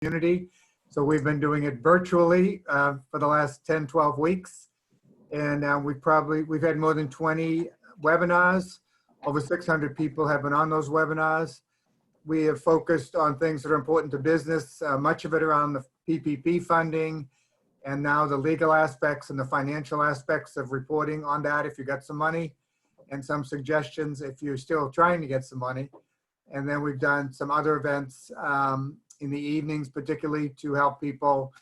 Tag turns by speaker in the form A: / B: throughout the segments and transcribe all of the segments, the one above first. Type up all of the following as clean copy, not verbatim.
A: community. So we've been doing it virtually for the last 10, 12 weeks. And we've had more than 20 webinars. Over 600 people have been on those webinars. We have focused on things that are important to business, much of it around the PPP funding, and now the legal aspects and the financial aspects of reporting on that if you got some money, and some suggestions if you're still trying to get some money. And then we've done some other events in the evenings, particularly to help people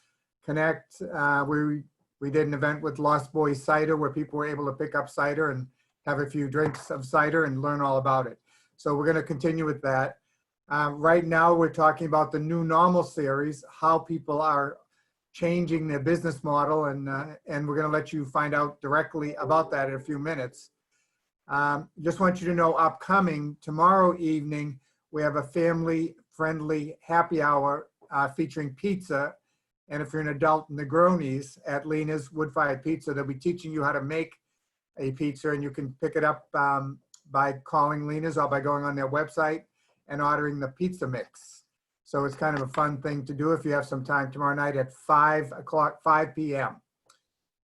A: connect. We did an event with Lost Boys Cider where people were able to pick up cider and have a few drinks of cider and learn all about it. So we're going to continue with that. Right now, we're talking about the New Normal series, how people are changing their business model, and we're going to let you find out directly about that in a few minutes. Just want you to know, upcoming tomorrow evening, we have a family-friendly happy hour featuring pizza. And if you're an adult, Negronis at Lena's Wood-Fired Pizza, they'll be teaching you how to make a pizza, and you can pick it up by calling Lena's or by going on their website and ordering the pizza mix. So it's kind of a fun thing to do if you have some time tomorrow night at 5 p.m.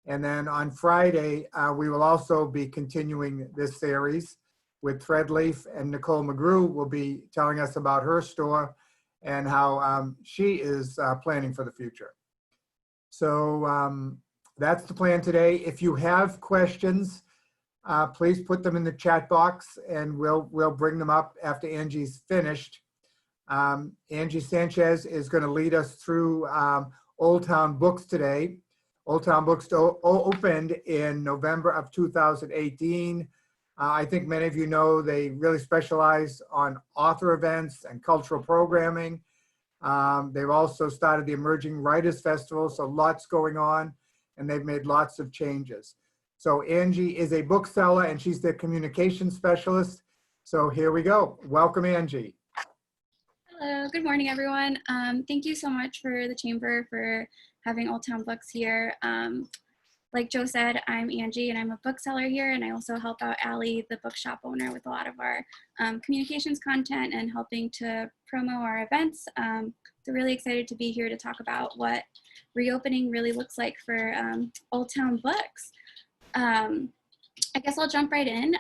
A: And then on Friday, we will also be continuing this series with Threadleaf, and Nicole McGrew will be telling us about her store and how she is planning for the future. So that's the plan today. If you have questions, please put them in the chat box and we'll bring them up after Angie's finished. Angie Sanchez is going to lead us through Old Town Books today. Old Town Books opened in November of 2018. I think many of you know they really specialize on author events and cultural programming. They've also started the Emerging Writers Festival, so lots going on, and they've made lots of changes. So Angie is a bookseller and she's the communication specialist. So here we go. Welcome, Angie.
B: Hello, good morning, everyone. Thank you so much for the Chamber for having Old Town Books here. Like Joe said, I'm Angie and I'm a bookseller here, and I also help out Allie, the bookshop owner, with a lot of our communications content and helping to promo our events. So really excited to be here to talk about what reopening really looks like for Old Town Books. I guess I'll jump right in.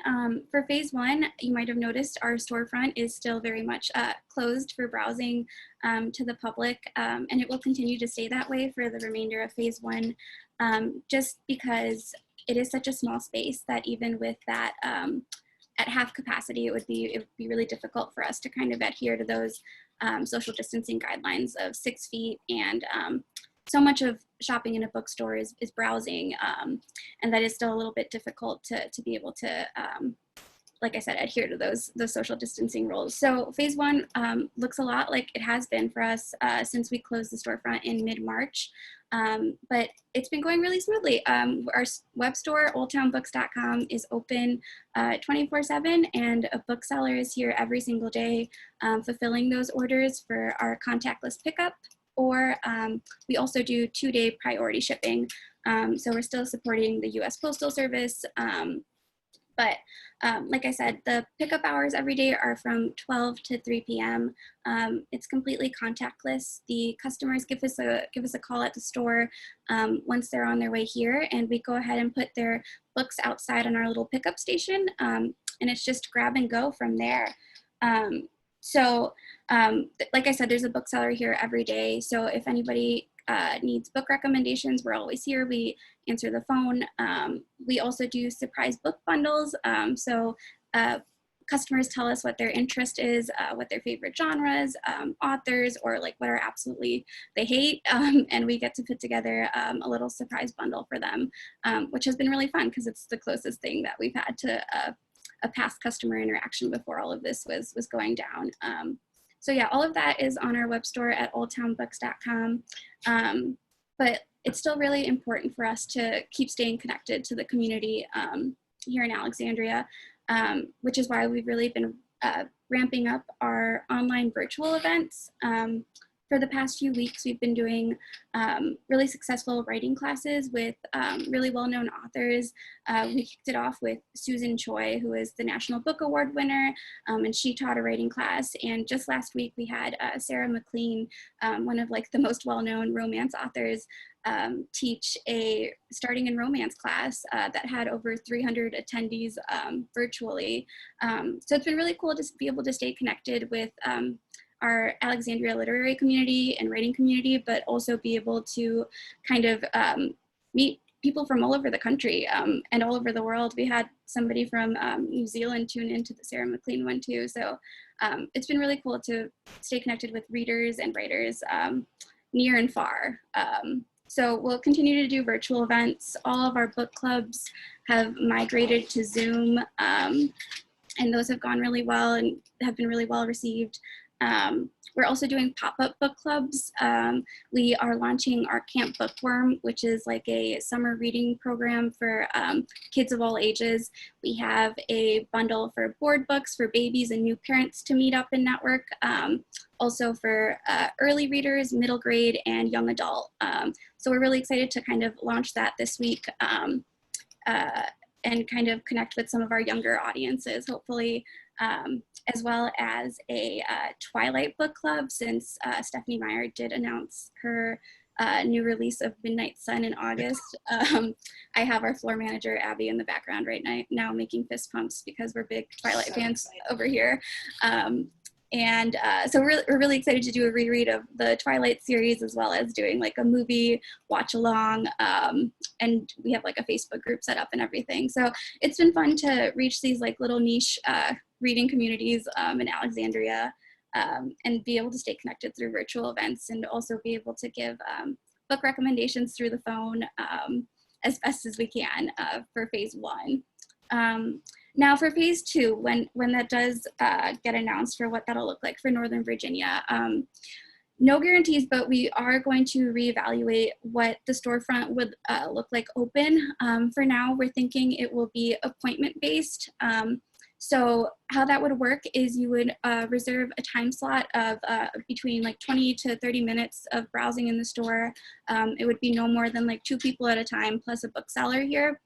B: For phase one, you might have noticed our storefront is still very much closed for browsing to the public, and it will continue to stay that way for the remainder of phase one, just because it is such a small space that even with that at half capacity, it would be really difficult for us to kind of adhere to those social distancing guidelines of 6 feet, and so much of shopping in a bookstore is browsing, and that is still a little bit difficult to be able to, like I said, adhere to those social distancing rules. So phase one looks a lot like it has been for us since we closed the storefront in mid-March, but it's been going really smoothly. Our web store, oldtownbooks.com, is open 24/7, and a bookseller is here every single day fulfilling those orders for our contactless pickup. Or we also do 2-day priority shipping. So we're still supporting the US Postal Service. But like I said, the pickup hours every day are from 12 to 3 p.m. It's completely contactless. The customers give us a call at the store once they're on their way here, and we go ahead and put their books outside on our little pickup station, and it's just grab and go from there. So like I said, there's a bookseller here every day. So if anybody needs book recommendations, we're always here. We answer the phone. We also do surprise book bundles. So customers tell us what their interest is, what their favorite genres, authors, or like what are absolutely they hate. And we get to put together a little surprise bundle for them, which has been really fun because it's the closest thing that we've had to a past customer interaction before all of this was going down. So yeah, all of that is on our web store at oldtownbooks.com. But it's still really important for us to keep staying connected to the community here in Alexandria, which is why we've really been ramping up our online virtual events. for the past few weeks, we've been doing really successful writing classes with really well-known authors. We kicked it off with Susan Choi, who is the National Book Award winner, and she taught a writing class. And just last week, we had Sarah McLean, one of like the most well-known romance authors, teach a starting in romance class that had over 300 attendees virtually. So it's been really cool to be able to stay connected with our Alexandria literary community and writing community, but also be able to kind of meet people from all over the country and all over the world. We had somebody from New Zealand tune into the Sarah McLean one too. So it's been really cool to stay connected with readers and writers near and far. So we'll continue to do virtual events. All of our book clubs have migrated to Zoom, and those have gone really well and have been really well received. We're also doing pop-up book clubs. We are launching our Camp Bookworm, which is like a summer reading program for kids of all ages. We have a bundle for board books for babies and new parents to meet up and network. Also for early readers, middle grade, and young adult. So we're really excited to kind of launch that this week and kind of connect with some of our younger audiences, hopefully, as well as a Twilight book club, since Stephanie Meyer did announce her new release of Midnight Sun in August. I have our floor manager, Abby, in the background right now making fist pumps because we're big Twilight fans over here. So we're really excited to do a reread of the Twilight series, as well as doing like a movie watch along. And we have like a Facebook group set up and everything. So it's been fun to reach these like little niche reading communities in Alexandria and be able to stay connected through virtual events, and also be able to give book recommendations through the phone as best as we can for phase 1. Now for phase 2, when that does get announced for what that'll look like for Northern Virginia, no guarantees, but we are going to reevaluate what the storefront would look like open. For now, we're thinking it will be appointment-based. So how that would work is you would reserve a time slot of between like 20 to 30 minutes of browsing in the store. It would be no more than like 2 people at a time plus a bookseller here.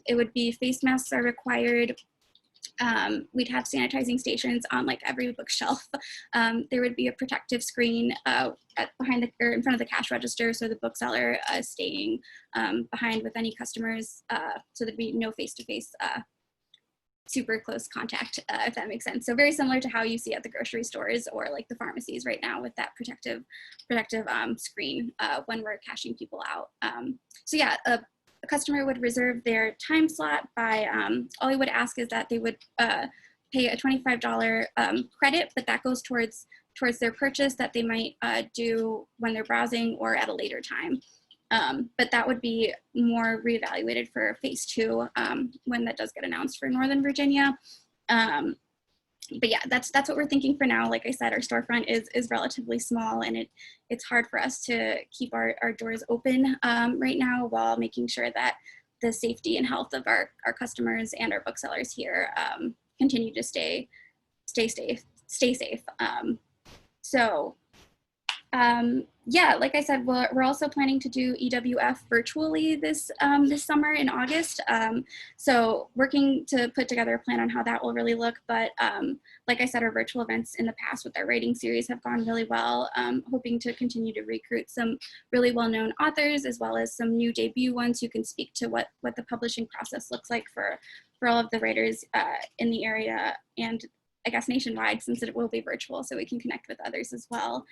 B: It would be face masks are required. We'd have sanitizing stations on like every bookshelf. There would be a protective screen behind or in front of the cash register, so the bookseller staying behind with any customers, so there'd be no face-to-face super close contact, if that makes sense. So very similar to how you see at the grocery stores or like the pharmacies right now with that protective screen when we're cashing people out. So yeah, a customer would reserve their time slot by, all we would ask is that they would pay a $25 credit, but that goes towards their purchase that they might do when they're browsing or at a later time. But that would be more reevaluated for phase 2 when that does get announced for Northern Virginia. But yeah, that's what we're thinking for now. Like I said, our storefront is relatively small, and it's hard for us to keep our doors open right now while making sure that the safety and health of our customers and our booksellers here continue to stay safe. Yeah, like I said, we're also planning to do EWF virtually this summer in August. So working to put together a plan on how that will really look. But like I said, our virtual events in the past with our writing series have gone really well. Hoping to continue to recruit some really well-known authors, as well as some new debut ones who can speak to what the publishing process looks like for all of the writers in the area, and I guess nationwide, since it will be virtual, so we can connect with others as well.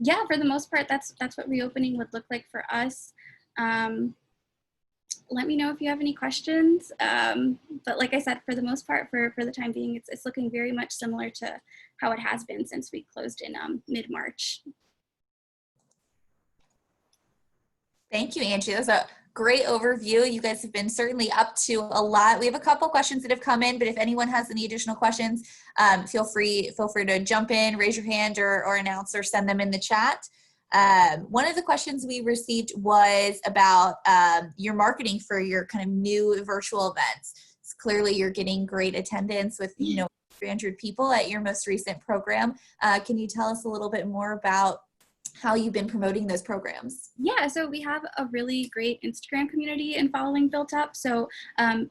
B: Yeah, for the most part, that's what reopening would look like for us. Let me know if you have any questions. But like I said, for the most part, for the time being, it's looking very much similar to how it has been since we closed in mid-March.
C: Thank you, Angie. That was a great overview. You guys have been certainly up to a lot. We have a couple questions that have come in, but if anyone has any additional questions, feel free to jump in, raise your hand, or announce or send them in the chat. One of the questions we received was about your marketing for your kind of new virtual events. Clearly, you're getting great attendance with 300 people at your most recent program. Can you tell us a little bit more about how you've been promoting those programs?
B: Yeah, so we have a really great Instagram community and following built up. So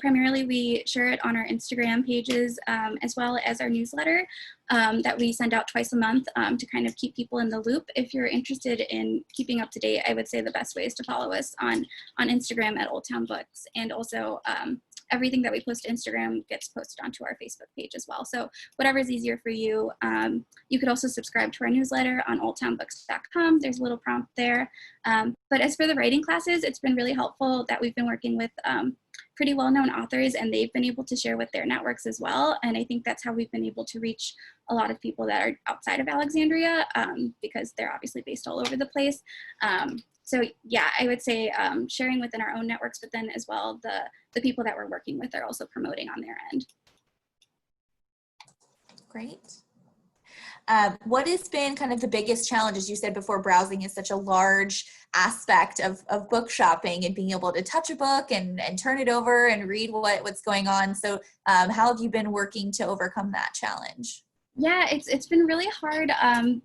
B: primarily we share it on our Instagram pages as well as our newsletter that we send out twice a month to kind of keep people in the loop. If you're interested in keeping up to date, I would say the best way is to follow us on Instagram at Old Town Books, and also everything that we post to Instagram gets posted onto our Facebook page as well. So whatever is easier for you. You could also subscribe to our newsletter on oldtownbooks.com. There's a little prompt there. But as for the writing classes, it's been really helpful that we've been working with pretty well-known authors, and they've been able to share with their networks as well. And I think that's how we've been able to reach a lot of people that are outside of Alexandria because they're obviously based all over the place. So yeah, I would say sharing within our own networks, but then as well, the people that we're working with are also promoting on their end.
C: Great. What has been kind of the biggest challenge? As you said before, browsing is such a large aspect of book shopping and being able to touch a book and turn it over and read what's going on. So how have you been working to overcome that challenge?
B: Yeah, it's been really hard,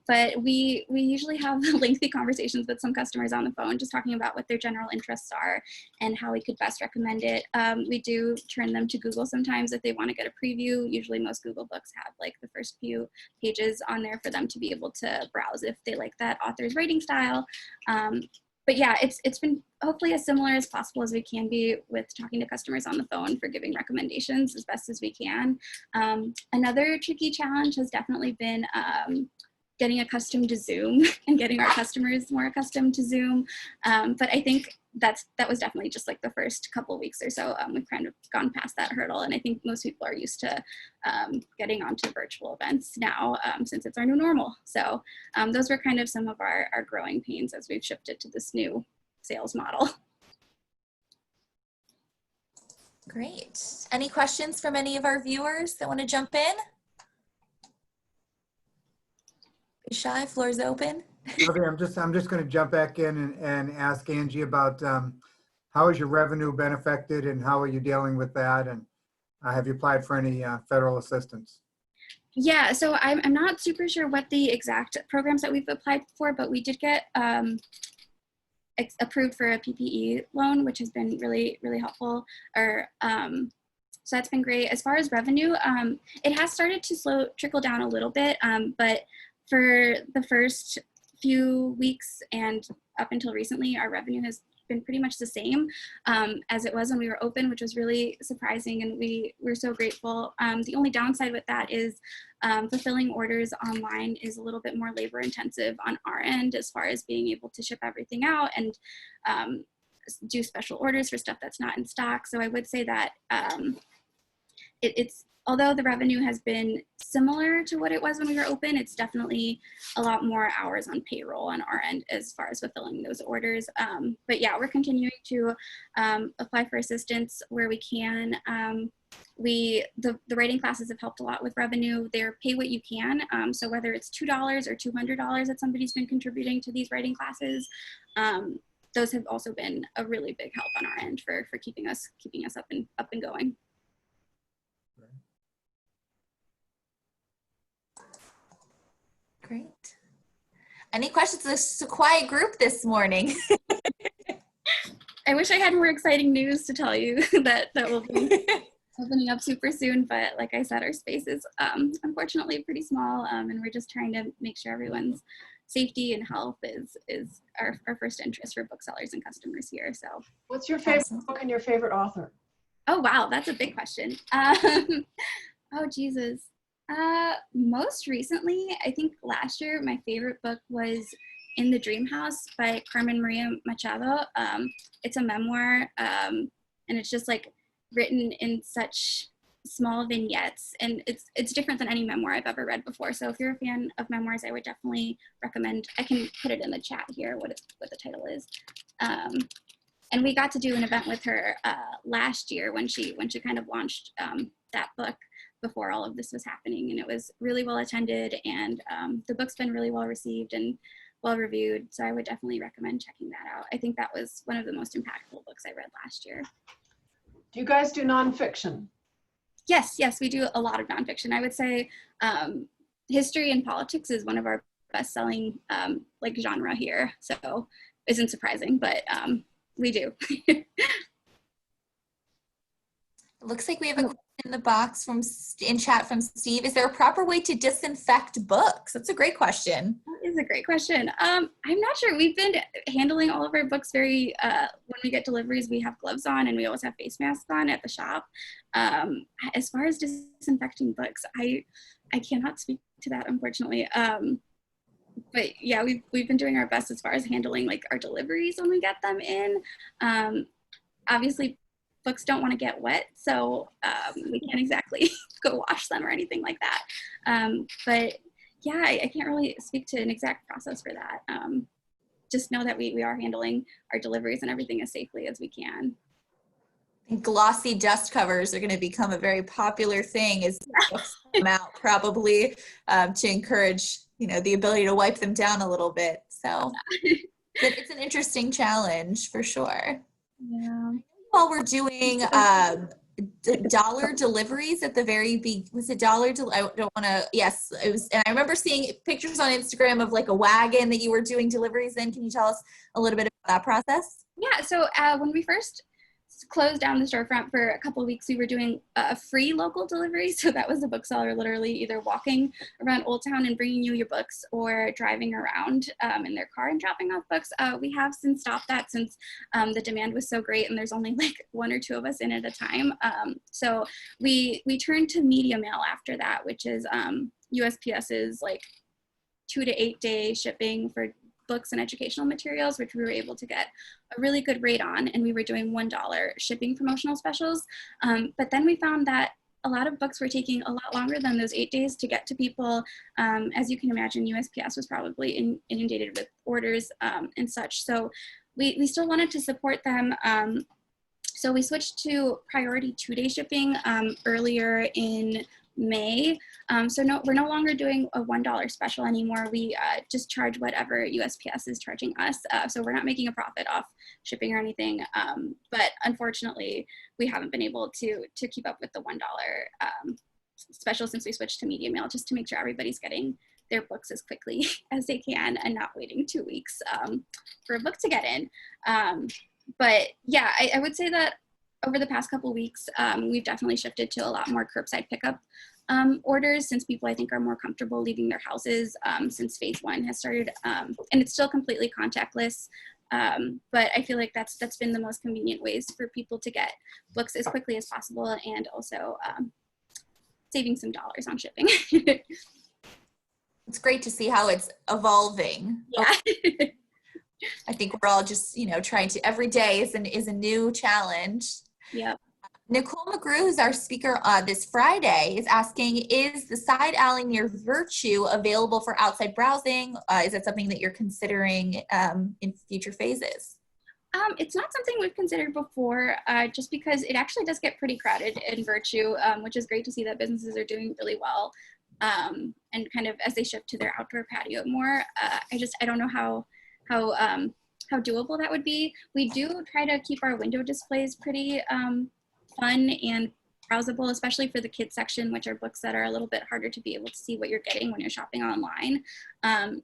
B: but we usually have lengthy conversations with some customers on the phone, just talking about what their general interests are and how we could best recommend it. We do turn them to Google sometimes if they want to get a preview. Usually most Google books have like the first few pages on there for them to be able to browse if they like that author's writing style. But yeah, it's been hopefully as similar as possible as we can be with talking to customers on the phone for giving recommendations as best as we can. Another tricky challenge has definitely been getting accustomed to Zoom and getting our customers more accustomed to Zoom. But I think that was definitely just like the first couple weeks or so. We've kind of gone past that hurdle, and I think most people are used to getting onto virtual events now since it's our new normal. So those were kind of some of our growing pains as we've shifted to this new sales model.
C: Great. Any questions from any of our viewers that want to jump in? Be shy, floor's open.
A: Okay, I'm just going to jump back in and ask Angie about how has your revenue been affected and how are you dealing with that, and have you applied for any federal assistance?
B: Yeah, so I'm not super sure what the exact programs that we've applied for, but we did get approved for a PPE loan, which has been really, really helpful. So that's been great. As far as revenue, it has started to trickle down a little bit, but for the first few weeks and up until recently, our revenue has been pretty much the same as it was when we were open, which was really surprising, and we're so grateful. The only downside with that is fulfilling orders online is a little bit more labor intensive on our end as far as being able to ship everything out and do special orders for stuff that's not in stock. So I would say that it's although the revenue has been similar to what it was when we were open, it's definitely a lot more hours on payroll on our end as far as fulfilling those orders. But yeah, we're continuing to apply for assistance where we can. The writing classes have helped a lot with revenue. They're pay what you can. So whether it's $2 or $200 that somebody's been contributing to these writing classes, those have also been a really big help on our end for keeping us up and going.
C: Great. Any questions? It's a quiet group this morning.
B: I wish I had more exciting news to tell you that will be opening up super soon, but like I said, our space is unfortunately pretty small, and we're just trying to make sure everyone's safety and health is our first interest for booksellers and customers here. So,
D: what's your favorite book and your favorite author?
B: Oh wow, that's a big question. Oh Jesus. Most recently, I think last year, my favorite book was In the Dream House by Carmen Maria Machado. It's a memoir, and it's just like written in such small vignettes, and it's different than any memoir I've ever read before. So if you're a fan of memoirs, I would definitely recommend. I can put it in the chat here what the title is. And we got to do an event with her last year when she kind of launched that book before all of this was happening, and it was really well attended, and the book's been really well received and well reviewed, so I would definitely recommend checking that out. I think that was one of the most impactful books I read last year.
D: Do you guys do nonfiction?
B: Yes, yes, we do a lot of nonfiction. I would say history and politics is one of our best-selling like genre here. So isn't surprising, but we do.
C: It looks like we have a question in the box in chat from Steve. Is there a proper way to disinfect books? That's a great question.
B: That is a great question. I'm not sure. We've been handling all of our books very, when we get deliveries, we have gloves on and we always have face masks on at the shop. As far as disinfecting books, I cannot speak to that, unfortunately. But yeah, we've been doing our best as far as handling like our deliveries when we get them in. Obviously, books don't want to get wet, so we can't exactly go wash them or anything like that. But yeah, I can't really speak to an exact process for that. Just know that we are handling our deliveries and everything as safely as we can.
C: And glossy dust covers are going to become a very popular thing as books come out, probably to encourage, the ability to wipe them down a little bit. So it's an interesting challenge for sure.
B: Yeah.
C: While we're doing dollar deliveries at the very was it dollar? I don't want to. Yes, it was. And I remember seeing pictures on Instagram of like a wagon that you were doing deliveries in. Can you tell us a little bit about that process?
B: Yeah. So when we first closed down the storefront for a couple of weeks, we were doing a free local delivery. So that was the bookseller literally either walking around Old Town and bringing you your books or driving around in their car and dropping off books. We have since stopped that since the demand was so great and there's only like 1 or 2 of us in at a time. So we turned to media mail after that, which is USPS's like 2 to 8 day shipping for books and educational materials, which we were able to get a really good rate on, and we were doing $1 shipping promotional specials. But then we found that a lot of books were taking a lot longer than those 8 days to get to people. As you can imagine, USPS was probably inundated with orders and such. So we still wanted to support them. So we switched to priority 2-day shipping earlier in May. So we're no longer doing a $1 special anymore. We just charge whatever USPS is charging us. So we're not making a profit off shipping or anything. But unfortunately, we haven't been able to keep up with the $1 special since we switched to media mail, just to make sure everybody's getting their books as quickly as they can and not waiting 2 weeks for a book to get in. But yeah, I would say that over the past couple of weeks, we've definitely shifted to a lot more curbside pickup orders, since people, I think, are more comfortable leaving their houses since phase 1 has started. And it's still completely contactless. But I feel like that's been the most convenient ways for people to get books as quickly as possible, and also saving some dollars on shipping.
C: It's great to see how it's evolving.
B: Yeah.
C: I think we're all just, trying to, every day is a new challenge.
B: Yep.
C: Nicole McGrew, who's our speaker this Friday, is asking, is the side alley near Virtue available for outside browsing? Is that something that you're considering in future phases?
B: It's not something we've considered before, just because it actually does get pretty crowded in Virtue, which is great to see that businesses are doing really well. And kind of as they shift to their outdoor patio more, I don't know how doable that would be. We do try to keep our window displays pretty fun and browsable, especially for the kids section, which are books that are a little bit harder to be able to see what you're getting when you're shopping online.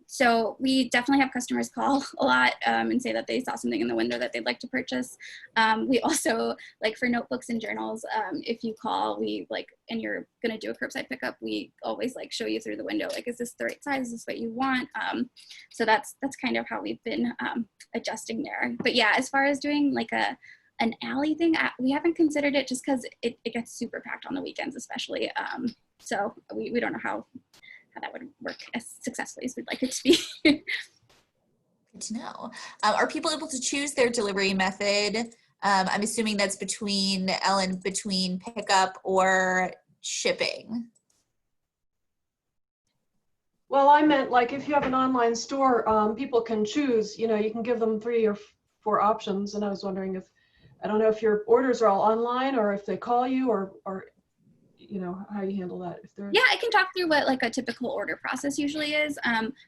B: So we definitely have customers call a lot and say that they saw something in the window that they'd like to purchase. We also, like for notebooks and journals, if you call, and you're gonna do a curbside pickup, we always show you through the window, is this the right size? Is this what you want? So that's kind of how we've been adjusting there. But yeah, as far as doing an alley thing, we haven't considered it, just because it gets super packed on the weekends especially. So we don't know how that would work as successfully as we'd like it to be.
C: Good to know. Are people able to choose their delivery method? I'm assuming that's between pickup or shipping.
D: Well, I meant if you have an online store, people can choose, you can give them 3 or 4 options. And I was wondering I don't know if your orders are all online or if they call you or you know, how you handle that if they're.
B: Yeah, I can talk through what like a typical order process usually is.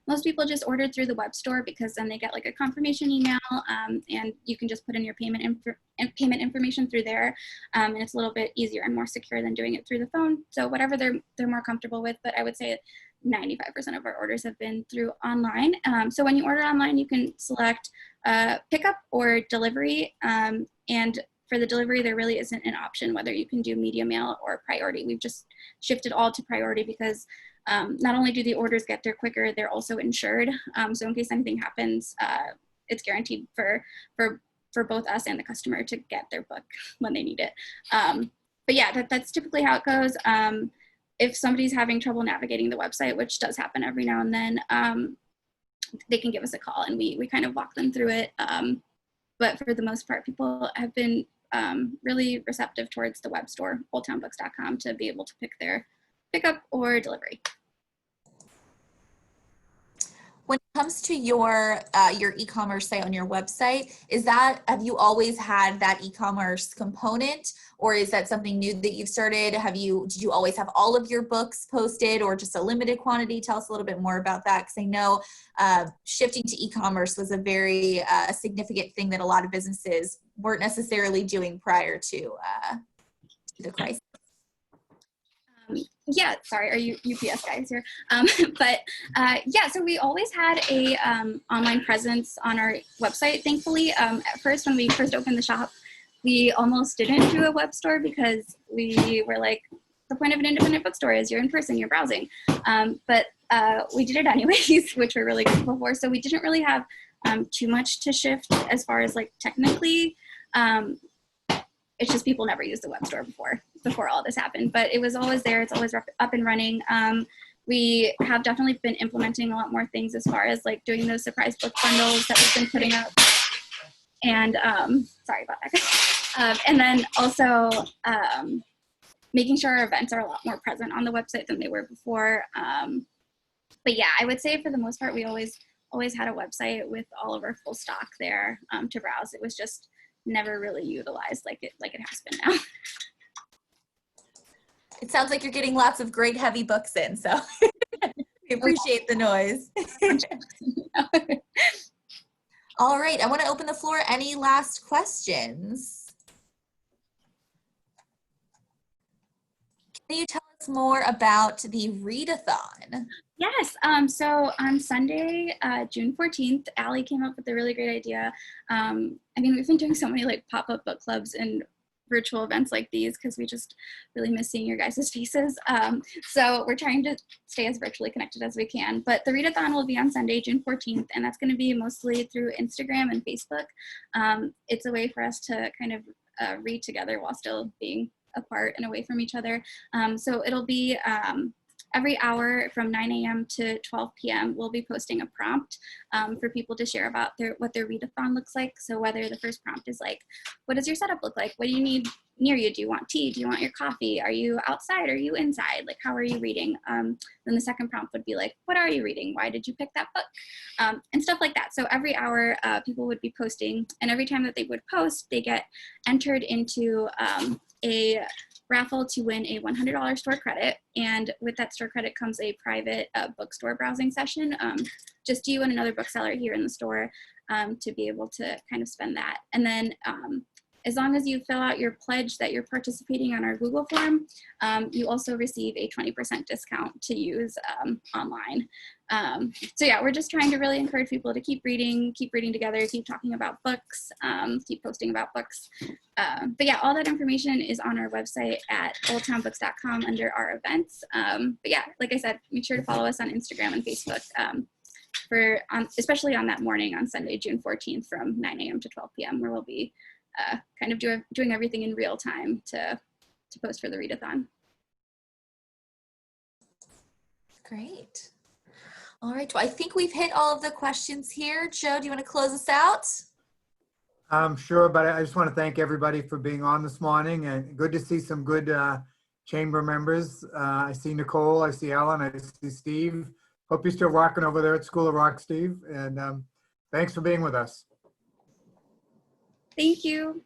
B: Most people just order through the web store because then they get like a confirmation email, and you can just put in your payment information through there, and it's a little bit easier and more secure than doing it through the phone. So whatever they're more comfortable with, but I would say 95% of our orders have been through online. So when you order online, you can select pickup or delivery, and for the delivery, there really isn't an option whether you can do media mail or priority. We've just shifted all to priority because not only do the orders get there quicker, they're also insured. So in case anything happens, it's guaranteed for both us and the customer to get their book when they need it. But yeah, that's typically how it goes. If somebody's having trouble navigating the website, which does happen every now and then, they can give us a call and we kind of walk them through it. But for the most part, people have been really receptive towards the web store, oldtownbooks.com, to be able to pick their pickup or delivery.
C: When it comes to your e-commerce site on your website, have you always had that e-commerce component, or is that something new that you've started? Did you always have all of your books posted or just a limited quantity? Tell us a little bit more about that, because I know shifting to e-commerce was a very significant thing that a lot of businesses weren't necessarily doing prior to the crisis.
B: Yeah, sorry, are you UPS guys here? But yeah, so we always had a online presence on our website, thankfully. At first, when we first opened the shop, we almost didn't do a web store because we were like, the point of an independent bookstore is you're in person, you're browsing. But we did it anyways, which we're really grateful for. So we didn't really have too much to shift as far as like technically. It's just people never used the web store before all this happened, but it was always there. It's always up and running. We have definitely been implementing a lot more things as far as like doing those surprise book bundles that we've been putting up. And sorry about that. And then also making sure our events are a lot more present on the website than they were before. But yeah, I would say for the most part, we always had a website with all of our full stock there to browse. It was just never really utilized like it has been now.
C: It sounds like you're getting lots of great heavy books in, so we appreciate the noise. All right, I want to open the floor. Any last questions? Can you tell us more about the readathon?
B: Yes, so on Sunday, June 14th, Allie came up with a really great idea. I mean, we've been doing so many like pop-up book clubs and virtual events like these because we just really miss seeing your guys' faces. So we're trying to stay as virtually connected as we can. But the readathon will be on Sunday, June 14th, and that's going to be mostly through Instagram and Facebook. It's a way for us to kind of read together while still being apart and away from each other. So it'll be every hour from 9 a.m. to 12 p.m. we'll be posting a prompt for people to share about what their readathon looks like. So whether the first prompt is like, what does your setup look like? What do you need near you? Do you want tea? Do you want your coffee? Are you outside? Are you inside? Like, how are you reading? Then the second prompt would be like, what are you reading? Why did you pick that book? And stuff like that. So every hour people would be posting, and every time that they would post, they get entered into a raffle to win a $100 store credit, and with that store credit comes a private bookstore browsing session, just you and another bookseller here in the store to be able to kind of spend that. And then as long as you fill out your pledge that you're participating on our Google form, you also receive a 20% discount to use online. So yeah, we're just trying to really encourage people to keep reading together, keep talking about books, keep posting about books. But yeah, all that information is on our website at oldtownbooks.com under our events. But yeah, like I said, make sure to follow us on Instagram and Facebook especially on that morning on Sunday, June 14th from 9 a.m. to 12 p.m. where we'll be kind of doing everything in real time to post for the readathon.
C: Great. All right, well, I think we've hit all of the questions here. Joe, do you want to close us out?
A: Sure, but I just want to thank everybody for being on this morning, and good to see some good chamber members. I see Nicole, I see Ellen, I see Steve. Hope you're still rocking over there at School of Rock, Steve, and thanks for being with us.
B: Thank you.